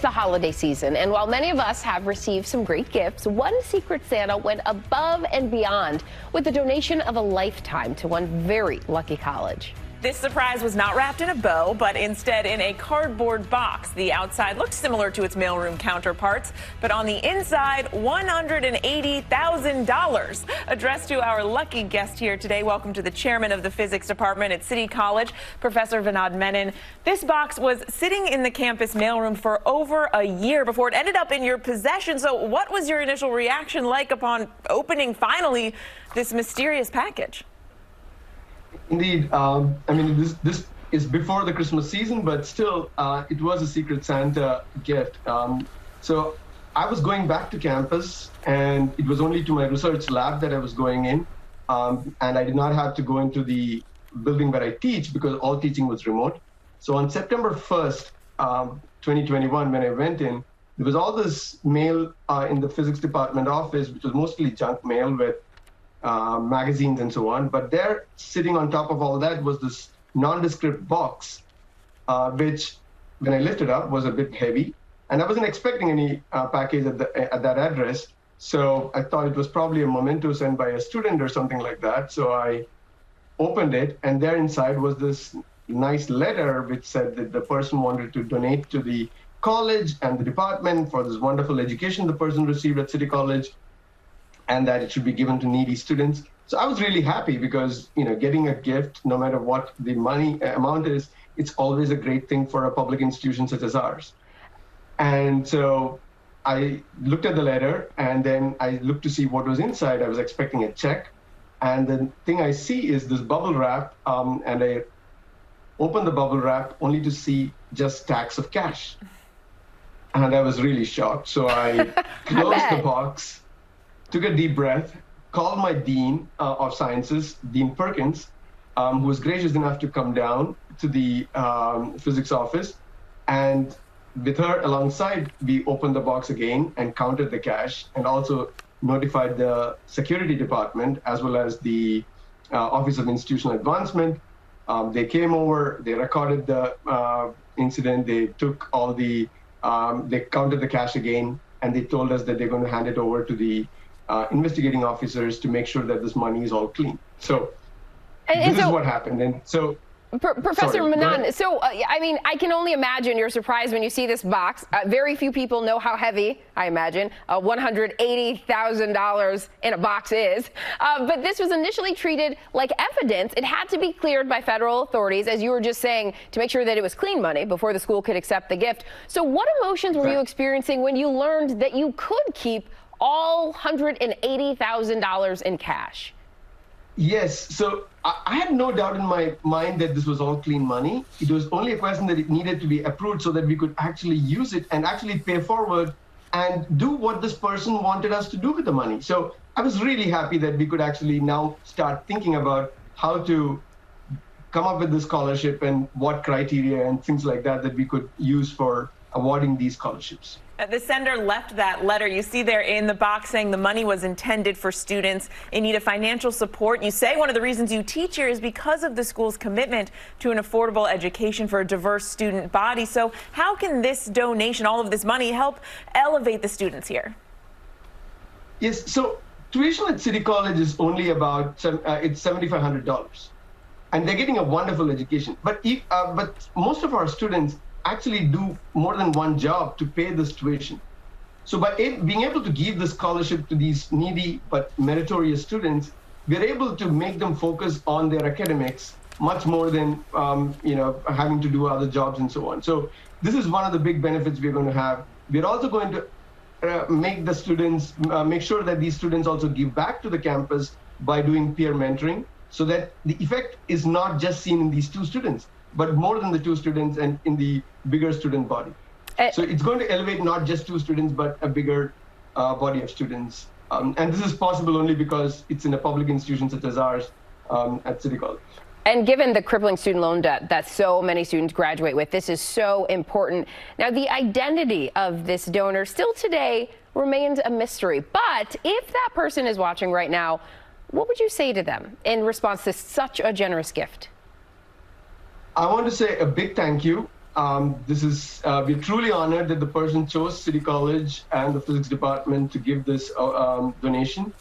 the holiday season, and while many of us have received some great gifts, one Secret Santa went above and beyond with the donation of a lifetime to one very lucky college. This surprise was not wrapped in a bow, but instead in a cardboard box. The outside looked similar to its mailroom counterparts, but on the inside, $180,000. Addressed to our lucky guest here today. Welcome to the chairman of the physics department at City College, Professor Vinod Menon. This box was sitting in the campus mailroom for over a year before it ended up in your possession. So what was your initial reaction like upon opening finally this mysterious package? Indeed. I mean, this is before the Christmas season, but still, it was a Secret Santa gift. So I was going back to campus, and it was only to my research lab that I was going in. And I did not have to go into the building where I teach because all teaching was remote. So on September 1st, 2021, when I went in, there was all this mail in the physics department office, which was mostly junk mail with magazines and so on. But there, sitting on top of all that, was this nondescript box, which, when I lifted up, was a bit heavy. And I wasn't expecting any package at that address. So I thought it was probably a memento sent by a student or something like that. So I opened it, and there inside was this nice letter which said that the person wanted to donate to the college and the department for this wonderful education the person received at City College, and that it should be given to needy students. So I was really happy because, you know, getting a gift, no matter what the money amount is, it's always a great thing for a public institution such as ours. And so I looked at the letter, and then I looked to see what was inside. I was expecting a check. And the thing I see is this bubble wrap, and I opened the bubble wrap only to see just stacks of cash. And I was really shocked. So I closed the box, took a deep breath, called my dean of sciences, Dean Perkins, who was gracious enough to come down to the physics office. And with her alongside, we opened the box again and counted the cash, and also notified the security department as well as the Office of Institutional Advancement. They came over, they recorded the incident, they took all the, they counted the cash again, and they told us that they're going to hand it over to the investigating officers to make sure that this money is all clean. So this is what happened. And so, Professor Menon, so I mean, I can only imagine you're surprised when you see this box. Very few people know how heavy, I imagine, $180,000 in a box is. But this was initially treated like evidence. It had to be cleared by federal authorities, as you were just saying, to make sure that it was clean money before the school could accept the gift. So what emotions were you experiencing when you learned that you could keep all $180,000 in cash? Yes, so I had no doubt in my mind that this was all clean money. It was only a question that it needed to be approved so that we could actually use it and actually pay forward and do what this person wanted us to do with the money. So I was really happy that we could actually now start thinking about how to come up with this scholarship and what criteria and things like that that we could use for awarding these scholarships. The sender left that letter you see there in the box saying the money was intended for students in need of financial support. You say one of the reasons you teach here is because of the school's commitment to an affordable education for a diverse student body. So how can this donation, all of this money, help elevate the students here? Yes, so tuition at City College is only about it's $7,500, and they're getting a wonderful education. But most of our students actually do more than one job to pay this tuition. So by being able to give the scholarship to these needy but meritorious students, we're able to make them focus on their academics much more than having to do other jobs and so on. So this is one of the big benefits we're going to have. We're also going to make the students, make sure that these students also give back to the campus by doing peer mentoring, so that the effect is not just seen in these two students, but more than the two students and in the bigger student body. So it's going to elevate not just two students, but a bigger body of students. And this is possible only because it's in a public institution such as ours at City College. And given the crippling student loan debt that so many students graduate with, this is so important. Now, the identity of this donor still today remains a mystery. But if that person is watching right now, what would you say to them in response to such a generous gift? I want to say a big thank you we're truly honored that the person chose City College and the physics department to give this donation.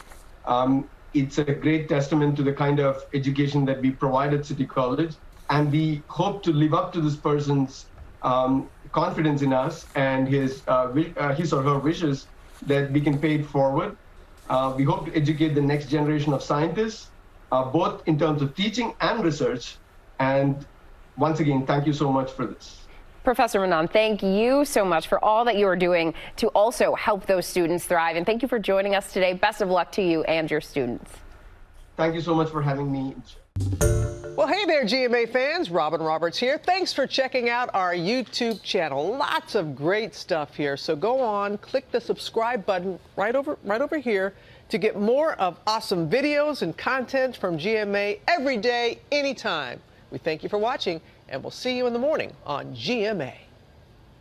It's a great testament to the kind of education that we provide at City College, and we hope to live up to this person's confidence in us and his or her wishes that we can pay it forward. We hope to educate the next generation of scientists, both in terms of teaching and research. And once again, thank you so much for this. Professor Menon, thank you so much for all that you are doing to also help those students thrive. And thank you for joining us today. Best of luck to you and your students. Thank you so much for having me. Well, hey there, GMA fans. Robin Roberts here. Thanks for checking out our YouTube channel. Lots of great stuff here. So go on, click the subscribe button right over here to get more of awesome videos and content from GMA every day, anytime. We thank you for watching, and we'll see you in the morning on GMA.